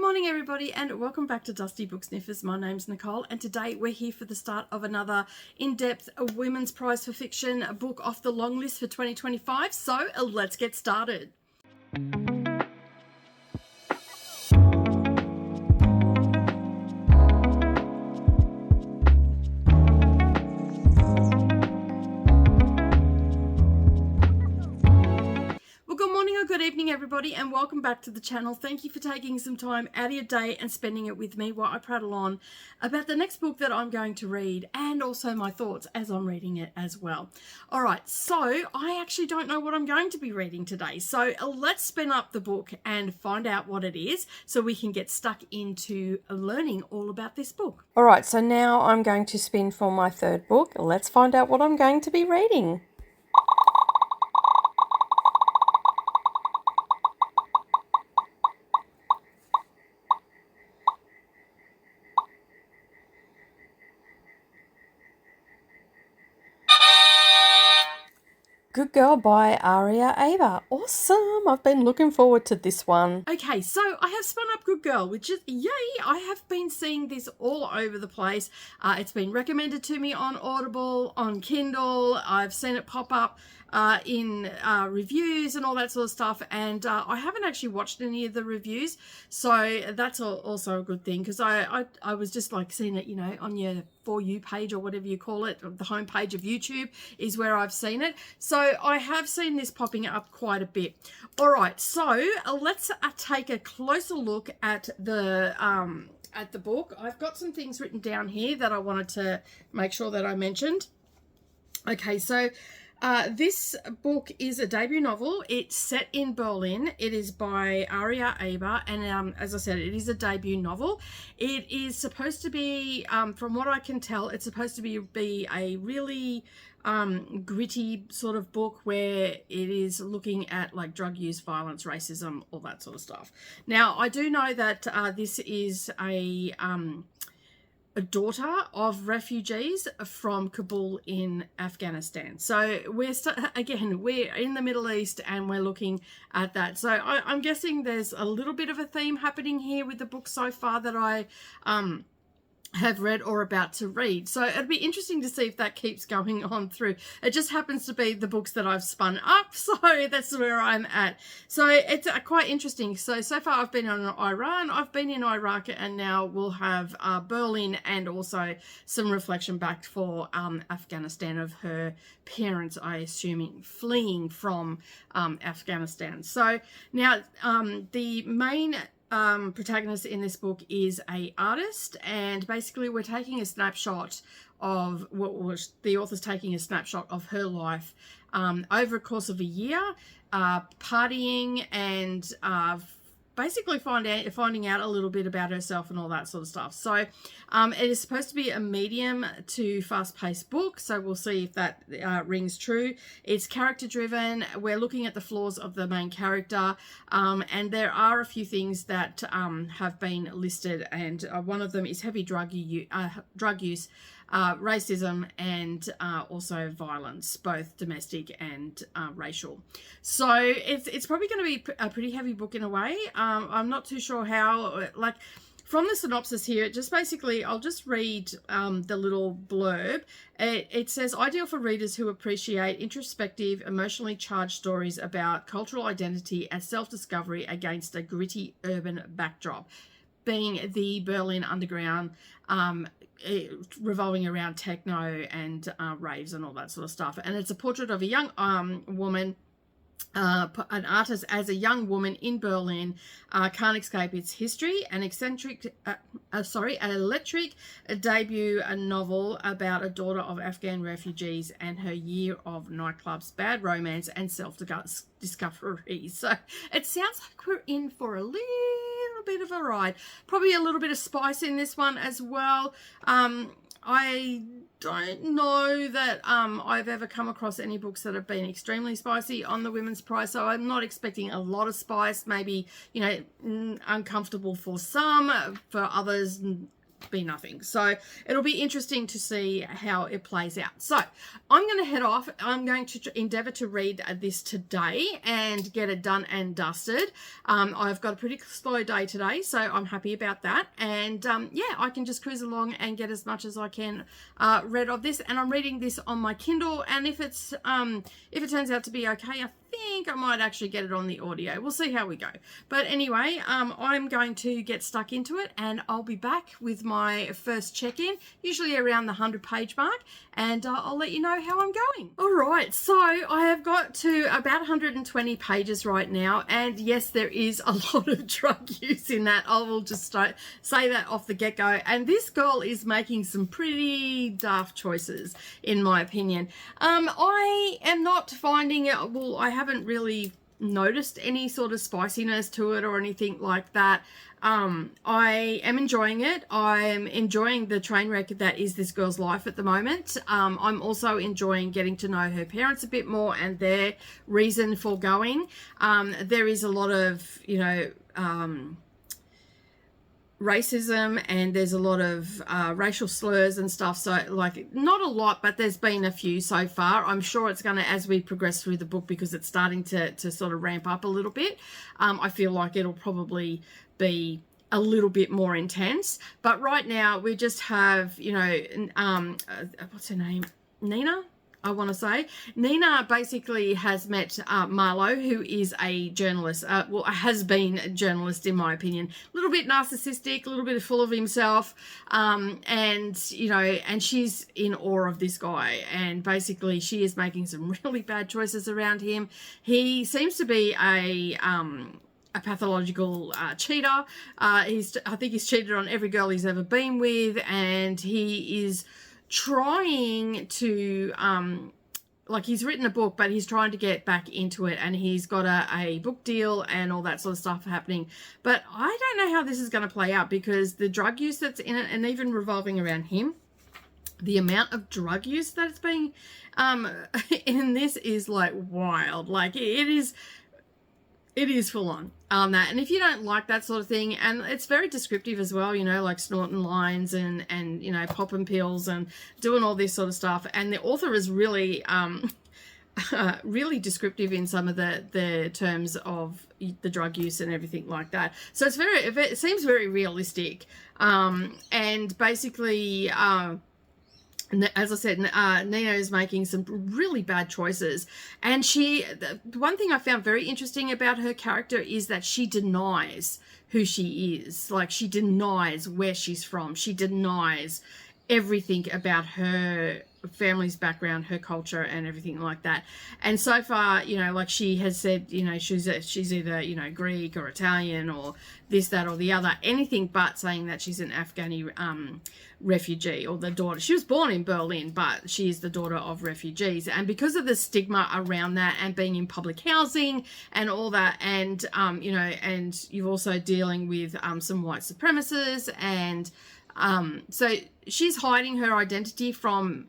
morning everybody and welcome back to Dusty Book Sniffers. My name's Nicole and today we're here for the start of another in-depth Women's Prize for Fiction book off the long list for 2025. So let's get started. Good evening everybody and welcome back to the channel. Thank you for taking some time out of your day and spending it with me while I prattle on about the next book that I'm going to read and also my thoughts as I'm reading it as well. Alright, so I actually don't know what I'm going to be reading today, so let's spin up the book and find out what it is so we can get stuck into learning all about this book. Alright, so now I'm going to spin for my third book. Let's find out what I'm going to be reading. Good Girl by Aria Aber. Awesome. I've been looking forward to this one. Okay, so I have spun up Good Girl, which is, yay, I have been seeing this all over the place. It's been recommended to me on Audible, on Kindle. I've seen it pop up in reviews and all that sort of stuff, and I haven't actually watched any of the reviews, so that's also a good thing, because I was just like seeing it, you know, on your For You page or whatever you call it, the home page of YouTube is where I've seen it. So I have seen this popping up quite a bit. All right, so let's take a closer look at the book. I've got some things written down here that I wanted to make sure that I mentioned. Okay, so this book is a debut novel. It's set in Berlin. It is by Aria Aber, and as I said, it is a debut novel. It is supposed to be, from what I can tell, it's supposed to be a really gritty sort of book where it is looking at like drug use, violence, racism, all that sort of stuff. Now, I do know that this is a daughter of refugees from Kabul in Afghanistan. So we're in the Middle East and we're looking at that. So I'm guessing there's a little bit of a theme happening here with the book so far that I have read or about to read. So it'd be interesting to see if that keeps going on through. It just happens to be the books that I've spun up, so that's where I'm at. So it's quite interesting. So far I've been in Iran, I've been in Iraq, and now we'll have Berlin, and also some reflection back for Afghanistan of her parents, I assuming, fleeing from Afghanistan. So now the main protagonist in this book is a artist, and basically we're taking a snapshot of the author's taking a snapshot of her life over a course of a year, partying and basically finding out a little bit about herself and all that sort of stuff. So it is supposed to be a medium to fast-paced book, so we'll see if that rings true. It's character driven. We're looking at the flaws of the main character, and there are a few things that have been listed, and one of them is heavy drug use, racism, and also violence, both domestic and racial. So it's probably going to be a pretty heavy book in a way. I'm not too sure how, like, from the synopsis here, it just basically, I'll just read the little blurb. It says, ideal for readers who appreciate introspective, emotionally charged stories about cultural identity and self-discovery against a gritty urban backdrop, being the Berlin underground, revolving around techno and raves and all that sort of stuff. And it's a portrait of a young woman, an artist as a young woman in Berlin, can't escape its history. An electric debut novel about a daughter of Afghan refugees and her year of nightclubs, bad romance, and self-discovery. So it sounds like we're in for a little bit of a ride. Probably a little bit of spice in this one as well. I don't know that I've ever come across any books that have been extremely spicy on the Women's Prize, so I'm not expecting a lot of spice. Maybe, you know, uncomfortable for some, for others be nothing. So it'll be interesting to see how it plays out. So I'm going to head off. I'm going to endeavor to read this today and get it done and dusted. I've got a pretty slow day today, so I'm happy about that. And yeah, I can just cruise along and get as much as I can read of this. And I'm reading this on my Kindle, and if it turns out to be okay, I think I might actually get it on the audio. We'll see how we go. But anyway, I'm going to get stuck into it, and I'll be back with my first check-in, usually around the 100-page mark, and I'll let you know how I'm going. All right, so I have got to about 120 pages right now, and yes, there is a lot of drug use in that. I will just say that off the get-go. And this girl is making some pretty daft choices, in my opinion. I am not finding it, well, I haven't really noticed any sort of spiciness to it or anything like that. I am enjoying it. I'm enjoying the train wreck that is this girl's life at the moment. I'm also enjoying getting to know her parents a bit more and their reason for going. There is a lot of, you know, racism, and there's a lot of racial slurs and stuff, so like not a lot, but there's been a few so far. I'm sure it's going to, as we progress through the book, because it's starting to sort of ramp up a little bit, I feel like it'll probably be a little bit more intense. But right now we just have, you know, what's her name, Nina, I want to say. Nina basically has met Marlowe, who is a journalist, well, has been a journalist in my opinion. A little bit narcissistic, a little bit full of himself, and, you know, and she's in awe of this guy, and basically she is making some really bad choices around him. He seems to be a pathological cheater. I think he's cheated on every girl he's ever been with, and he is trying to like, he's written a book, but he's trying to get back into it, and he's got a book deal and all that sort of stuff happening. But I don't know how this is going to play out, because the drug use that's in it, and even revolving around him, the amount of drug use that's being in this is like wild. Like, it is full on that. And if you don't like that sort of thing, and it's very descriptive as well, you know, like snorting lines and you know, popping pills and doing all this sort of stuff. And the author is really really descriptive in some of the terms of the drug use and everything like that. So it seems very realistic. And basically, as I said, Nina is making some really bad choices. And the one thing I found very interesting about her character is that she denies who she is. Like, she denies where she's from. She denies everything about her family's background, her culture, and everything like that. And so far, you know, like, she has said, you know, she's either, you know, Greek or Italian or this, that, or the other, anything but saying that she's an Afghani refugee, or the daughter. She was born in Berlin, but she is the daughter of refugees. And because of the stigma around that, and being in public housing and all that, and you know, and you're also dealing with some white supremacists, and so she's hiding her identity from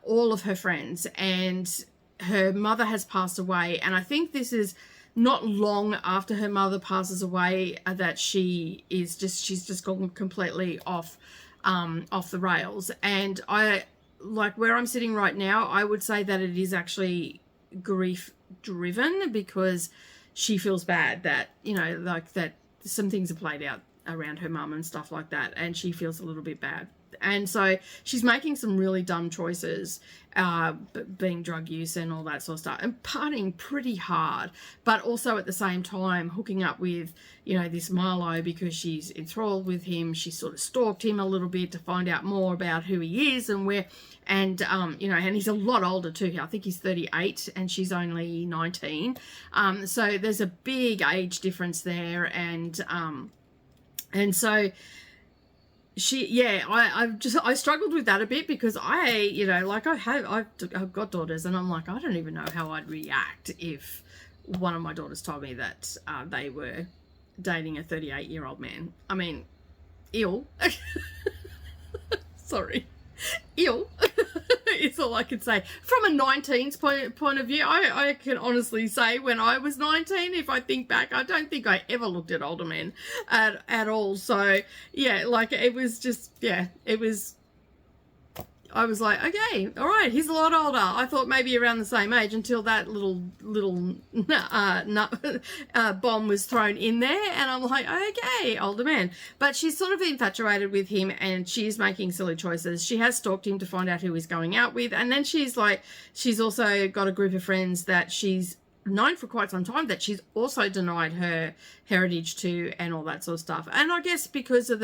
all of her friends, and her mother has passed away. And I think this is not long after her mother passes away that she's just gone completely off the rails. And I, like, where I'm sitting right now, I would say that it is actually grief driven, because she feels bad that, you know, like, that some things are played out around her mum and stuff like that, and she feels a little bit bad. And so she's making some really dumb choices, being drug use and all that sort of stuff, and partying pretty hard, but also at the same time hooking up with, you know, this Marlowe, because she's enthralled with him. She sort of stalked him a little bit to find out more about who he is and where, and you know, and he's a lot older too. I think he's 38 and she's only 19. So there's a big age difference there, and so I struggled with that a bit, because you know, like, I've got daughters, and I'm like, I don't even know how I'd react if one of my daughters told me that they were dating a 38-year-old man. I mean, ew. Sorry. Ew. It's all I can say. From a 19's point of view, I can honestly say when I was 19, if I think back, I don't think I ever looked at older men at all. So, yeah, like it was just, yeah, it was... I was like, okay, all right, he's a lot older. I thought maybe around the same age until that little bomb was thrown in there. And I'm like, okay, older man. But she's sort of infatuated with him and she's making silly choices. She has stalked him to find out who he's going out with. And then she's like, she's also got a group of friends that she's known for quite some time that she's also denied her heritage to and all that sort of stuff. And I guess because of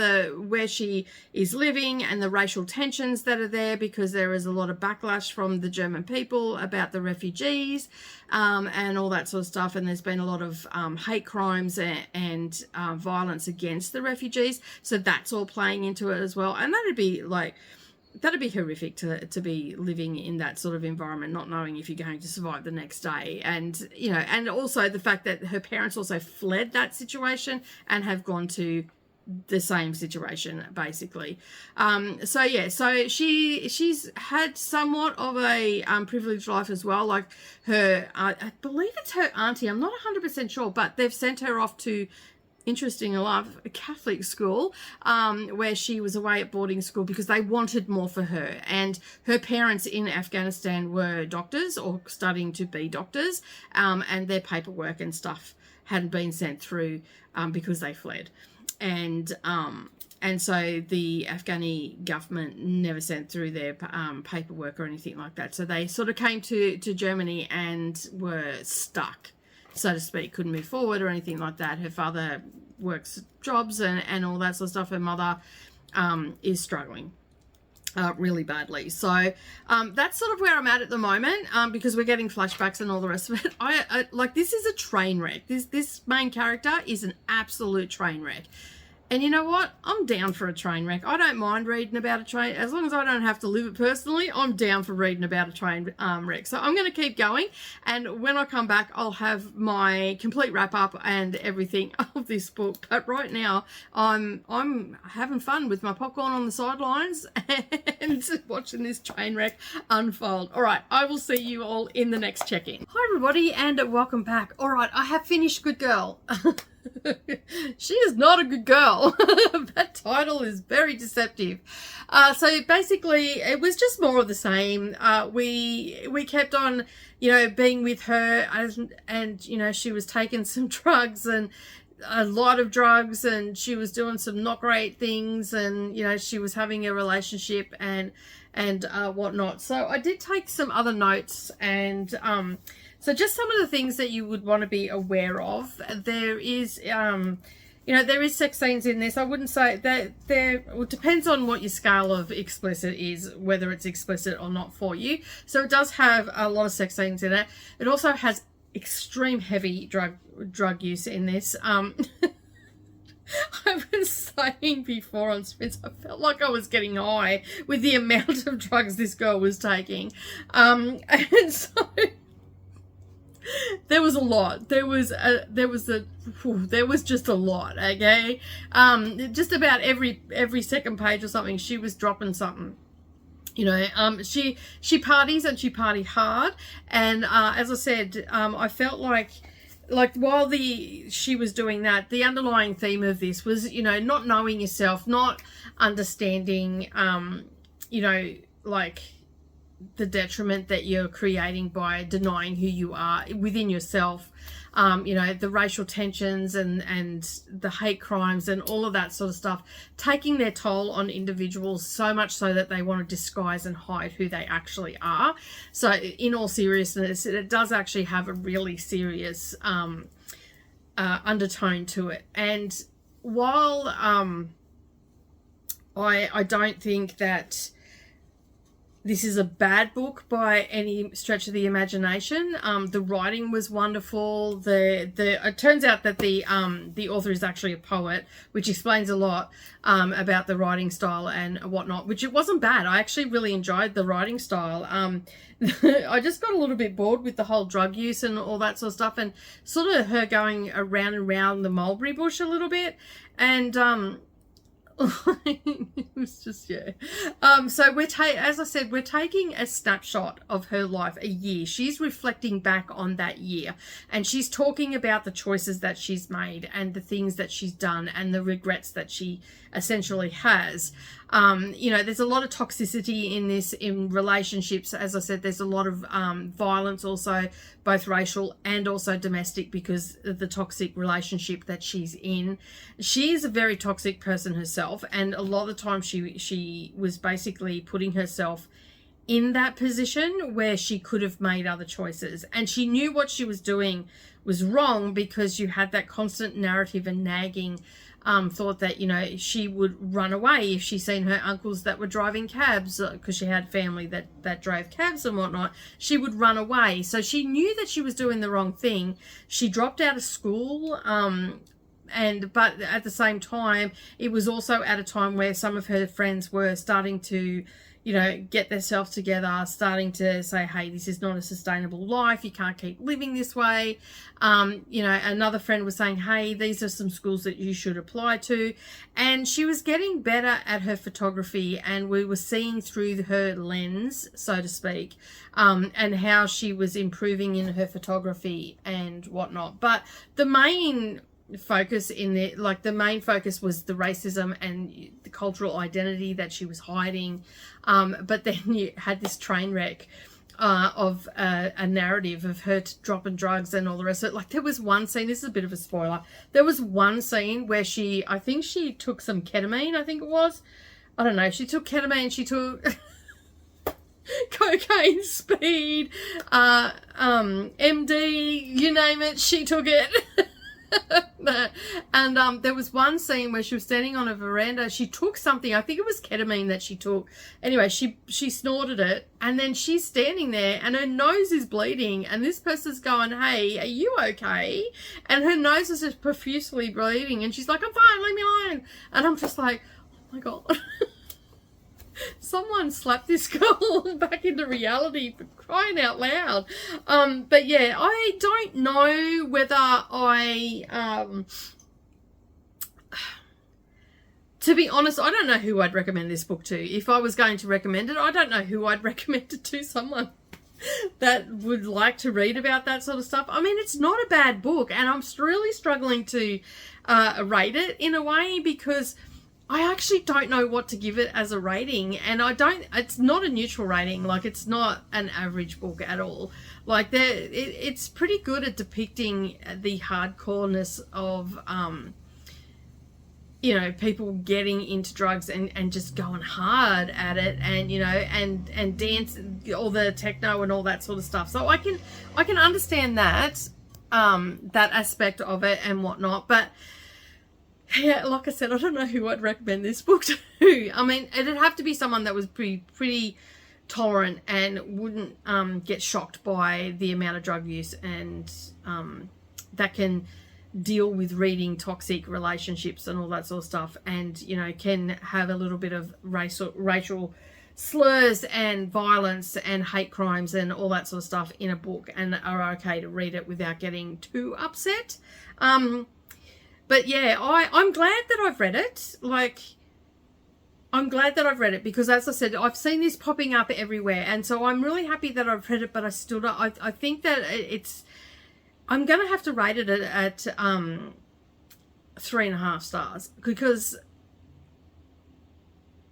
where she is living and the racial tensions that are there, because there is a lot of backlash from the German people about the refugees and all that sort of stuff, and there's been a lot of hate crimes and violence against the refugees, so that's all playing into it as well. And that'd be horrific to be living in that sort of environment, not knowing if you're going to survive the next day. And, you know, and also the fact that her parents also fled that situation and have gone to the same situation, basically. So, yeah, so she's had somewhat of a privileged life as well. Like her, I believe it's her auntie, I'm not 100% sure, but they've sent her off to, interesting enough, a Catholic school where she was away at boarding school because they wanted more for her. And her parents in Afghanistan were doctors or studying to be doctors, and their paperwork and stuff hadn't been sent through because they fled. And so the Afghani government never sent through their paperwork or anything like that. So they sort of came to Germany and were stuck, so to speak, couldn't move forward or anything like that. Her father works jobs and all that sort of stuff. Her mother is struggling really badly. So that's sort of where I'm at the moment, because we're getting flashbacks and all the rest of it. I like, this is a train wreck. This main character is an absolute train wreck. And you know what? I'm down for a train wreck. I don't mind reading about a train. As long as I don't have to live it personally, I'm down for reading about a train wreck. So I'm going to keep going. And when I come back, I'll have my complete wrap up and everything of this book. But right now, I'm having fun with my popcorn on the sidelines and watching this train wreck unfold. All right, I will see you all in the next check-in. Hi, everybody, and welcome back. All right, I have finished Good Girl. She is not a good girl. That title is very deceptive. So basically it was just more of the same. We kept on, you know, being with her and you know, she was taking some drugs, and a lot of drugs, and she was doing some not great things, and you know, she was having a relationship and whatnot. So I did take some other notes, and so just some of the things that you would want to be aware of. There is, you know, there is sex scenes in this. I wouldn't say that it depends on what your scale of explicit is, whether it's explicit or not for you. So it does have a lot of sex scenes in it. It also has extreme heavy drug use in this. I was saying before on Spins, I felt like I was getting high with the amount of drugs this girl was taking. And so there was a lot. There was just a lot, okay? Just about every second page or something, she was dropping something. You know, she parties, and she partied hard. And as I said, I felt like while she was doing that, the underlying theme of this was, you know, not knowing yourself, not understanding, you know, like the detriment that you're creating by denying who you are within yourself. You know, the racial tensions and the hate crimes and all of that sort of stuff taking their toll on individuals, so much so that they want to disguise and hide who they actually are. So in all seriousness, it does actually have a really serious undertone to it. And while I don't think that this is a bad book by any stretch of the imagination. The writing was wonderful. It turns out that the author is actually a poet, which explains a lot about the writing style and whatnot, which it wasn't bad. I actually really enjoyed the writing style. I just got a little bit bored with the whole drug use and all that sort of stuff, and sort of her going around and around the mulberry bush a little bit. And It was just, yeah. So as I said, we're taking a snapshot of her life, a year. She's reflecting back on that year, and she's talking about the choices that she's made and the things that she's done and the regrets that she essentially has. You know, there's a lot of toxicity in this, in relationships. As I said, there's a lot of violence also, both racial and also domestic, because of the toxic relationship that she's in. She is a very toxic person herself, and a lot of the time she was basically putting herself in that position where she could have made other choices, and she knew what she was doing was wrong, because you had that constant narrative and nagging thought that, you know, she would run away if she seen her uncles that were driving cabs, because she had family that drove cabs and whatnot. She would run away. So she knew that she was doing the wrong thing. She dropped out of school, but at the same time, it was also at a time where some of her friends were starting to, you know, get themselves together, starting to say, hey, this is not a sustainable life. You can't keep living this way. You know, another friend was saying, hey, these are some schools that you should apply to. And she was getting better at her photography, and we were seeing through her lens, so to speak, and how she was improving in her photography and whatnot. But the main focus the main focus was the racism and the cultural identity that she was hiding. But then you had this train wreck of a narrative of her dropping drugs and all the rest of it. Like, there was one scene, this is a bit of a spoiler, there was one scene where I think she took some ketamine, I think it was. I don't know, she took ketamine, she took cocaine, speed, MD, you name it, she took it. And there was one scene where she was standing on a veranda. She took something, I think it was ketamine that she took. Anyway, she snorted it, and then she's standing there and her nose is bleeding, and this person's going, hey, are you okay? And her nose is just profusely bleeding, and she's like, I'm fine, leave me alone. And I'm just like, oh my God. Someone slapped this girl back into reality, for crying out loud. But yeah, I don't know whether to be honest, I don't know who I'd recommend this book to. If I was going to recommend it, I don't know who I'd recommend it to. Someone that would like to read about that sort of stuff. I mean, it's not a bad book, and I'm really struggling to rate it in a way, because I actually don't know what to give it as a rating, and it's not a neutral rating. Like, it's not an average book at all. Like, it's pretty good at depicting the hardcoreness of, you know, people getting into drugs and just going hard at it, and, you know, and dance, all the techno and all that sort of stuff. So I can understand that, that aspect of it and whatnot, but yeah, like I said, I don't know who I'd recommend this book to. I mean, it'd have to be someone that was pretty tolerant and wouldn't get shocked by the amount of drug use, and that can deal with reading toxic relationships and all that sort of stuff, and, you know, can have a little bit of racial slurs and violence and hate crimes and all that sort of stuff in a book, and are okay to read it without getting too upset. But yeah, I'm glad that I've read it. Like, I'm glad that I've read it, because, as I said, I've seen this popping up everywhere, and so I'm really happy that I've read it. But I still don't. I think that I'm gonna have to rate it at 3.5 stars, because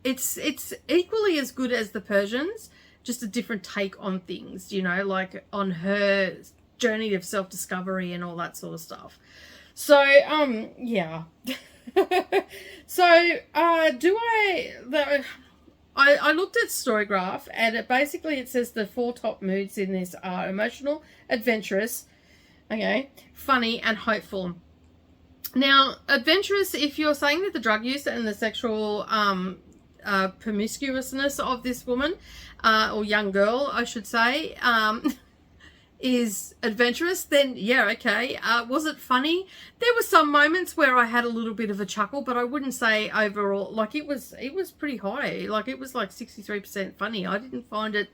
it's equally as good as The Persians, just a different take on things. You know, like on her journey of self-discovery and all that sort of stuff. So, yeah. So, I looked at Storygraph, and it says the 4 top moods in this are emotional, adventurous, okay, funny, and hopeful. Now, adventurous, if you're saying that the drug use and the sexual promiscuousness of this woman, or young girl, I should say, is adventurous, then yeah, okay. Was it funny? There were some moments where I had a little bit of a chuckle, but I wouldn't say overall, like, it was pretty high. Like, it was like 63% funny. I didn't find it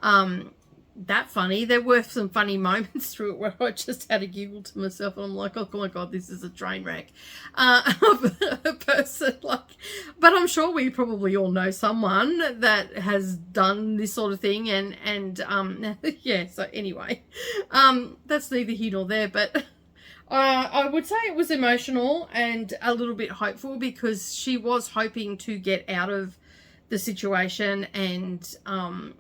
that funny. There were some funny moments through it where I just had a giggle to myself, and I'm like, oh my God, this is a train wreck of a person. Like, but But I'm sure we probably all know someone that has done this sort of thing, and yeah, so anyway, that's neither here nor there, but I would say it was emotional and a little bit hopeful, because she was hoping to get out of the situation and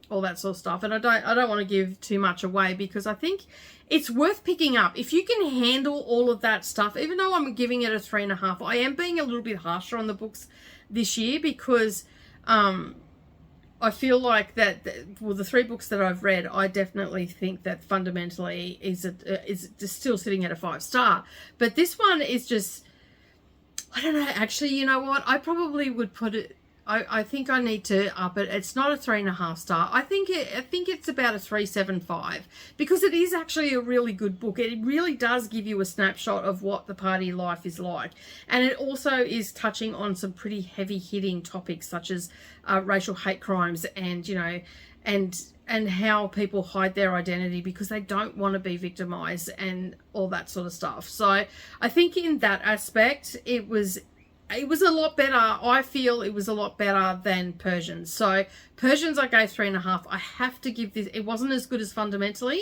all that sort of stuff. And I don't want to give too much away, because I think it's worth picking up if you can handle all of that stuff. Even though I'm giving it a 3.5, I am being a little bit harsher on the books this year, because I feel like that, well, the 3 books that I've read, I definitely think that fundamentally is still sitting at a 5-star. But this one is just, I don't know, actually, you know what? I probably would put it, I think I need to up it. It's not a 3.5 star. I think it's about a 3.75, because it is actually a really good book. It really does give you a snapshot of what the party life is like, and it also is touching on some pretty heavy hitting topics, such as racial hate crimes, and you know, and how people hide their identity because they don't want to be victimized and all that sort of stuff. So I think in that aspect, it was a lot better. I feel it was a lot better than Persians. So Persians I gave 3.5. I have to give this, it wasn't as good as Fundamentally,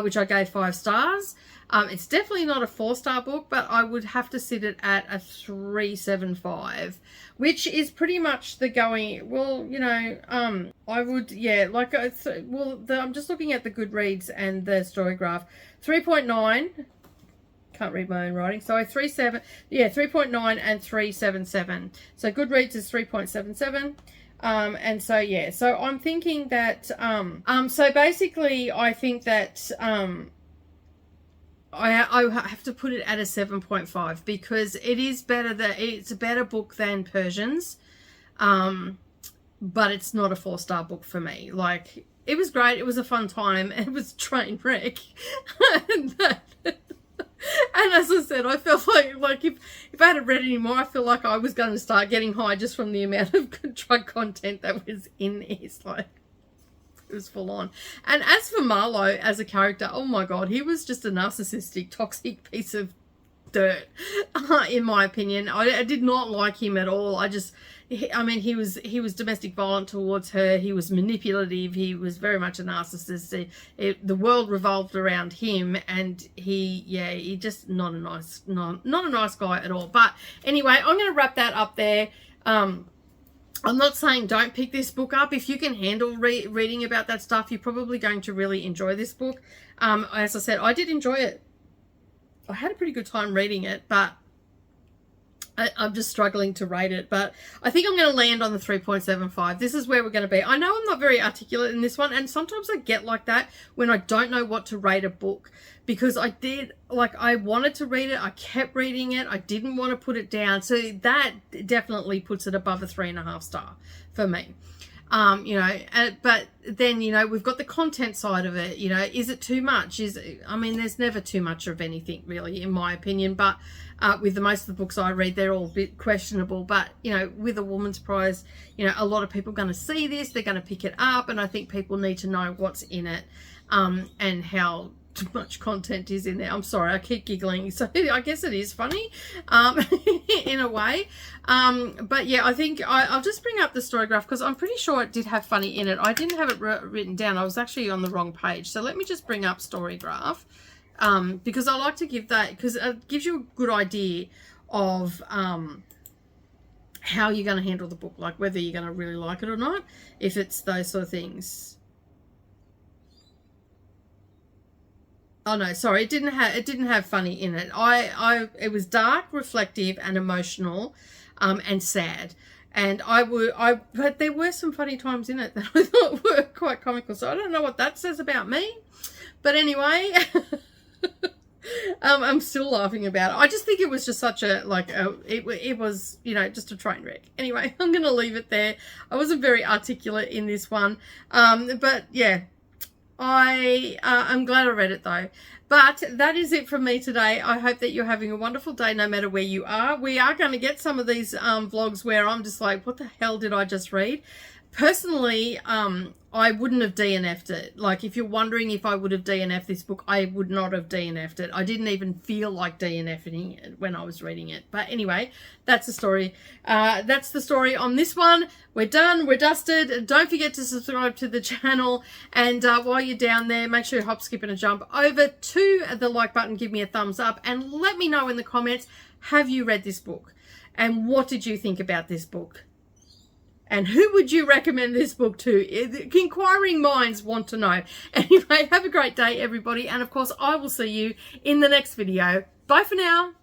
which I gave 5 stars. It's definitely not a 4-star book, but I would have to sit it at a 3.75, which is pretty much the going, well, you know, I would, yeah, like, well, I'm just looking at the Goodreads and the Storygraph. 3.9. Can't read my own writing. So 3.7, yeah, 3.9 and 3.77. So Goodreads is 3.77. And so, yeah, so I'm thinking that, so basically I think that, I have to put it at a 7.5, because it is better, it's a better book than Persians. But it's not a 4-star book for me. Like, it was great. It was a fun time. It was a train wreck. And as I said, I felt like if I hadn't read anymore, I feel like I was going to start getting high just from the amount of drug content that was in this. Like, it was full on. And as for Marlowe as a character, oh my God, he was just a narcissistic, toxic piece of dirt, in my opinion. I did not like him at all. I mean, he was domestic violent towards her. He was manipulative. He was very much a narcissist. The world revolved around him, and he just not a nice guy at all. But anyway, I'm going to wrap that up there. I'm not saying don't pick this book up. If you can handle reading about that stuff, you're probably going to really enjoy this book. As I said, I did enjoy it. I had a pretty good time reading it, but I'm just struggling to rate it. But I think I'm going to land on the 3.75. This is where we're going to be. I know I'm not very articulate in this one, and sometimes I get like that when I don't know what to rate a book, because I wanted to read it. I kept reading it. I didn't want to put it down. So that definitely puts it above a 3.5 star for me. You know, but then, you know, we've got the content side of it. You know, is it too much? I mean, there's never too much of anything really, in my opinion, but with most of the books I read, they're all a bit questionable. But, you know, with a woman's prize, you know, a lot of people are going to see this, they're going to pick it up, and I think people need to know what's in it, and how much content is in there. I'm sorry, I keep giggling, so I guess it is funny, in a way. But yeah, I think I'll just bring up the Storygraph, because I'm pretty sure it did have funny in it. I didn't have it written down. I was actually on the wrong page. So let me just bring up Storygraph, because I like to give that, because it gives you a good idea of how you're going to handle the book, like whether you're going to really like it or not, if it's those sort of things. Oh no, sorry, it didn't have funny in it. It was dark, reflective, and emotional, and sad. And but there were some funny times in it that I thought were quite comical. So I don't know what that says about me, but anyway, I'm still laughing about it. I just think it was just such a it was, you know, just a train wreck. Anyway, I'm gonna leave it there. I wasn't very articulate in this one, but yeah. I'm glad I read it though. But that is it from me today. I hope that you're having a wonderful day no matter where you are. We are going to get some of these vlogs where I'm just like, what the hell did I just read? Personally, I wouldn't have DNF'd it. Like, if you're wondering if I would have DNF'd this book, I would not have DNF'd it. I didn't even feel like DNFing it when I was reading it. But anyway, that's the story. That's the story on this one. We're done. We're dusted. Don't forget to subscribe to the channel. And while you're down there, make sure you hop, skip, and a jump over to the like button. Give me a thumbs up. And let me know in the comments, have you read this book? And what did you think about this book? And who would you recommend this book to? Inquiring minds want to know. Anyway, have a great day, everybody. And of course, I will see you in the next video. Bye for now.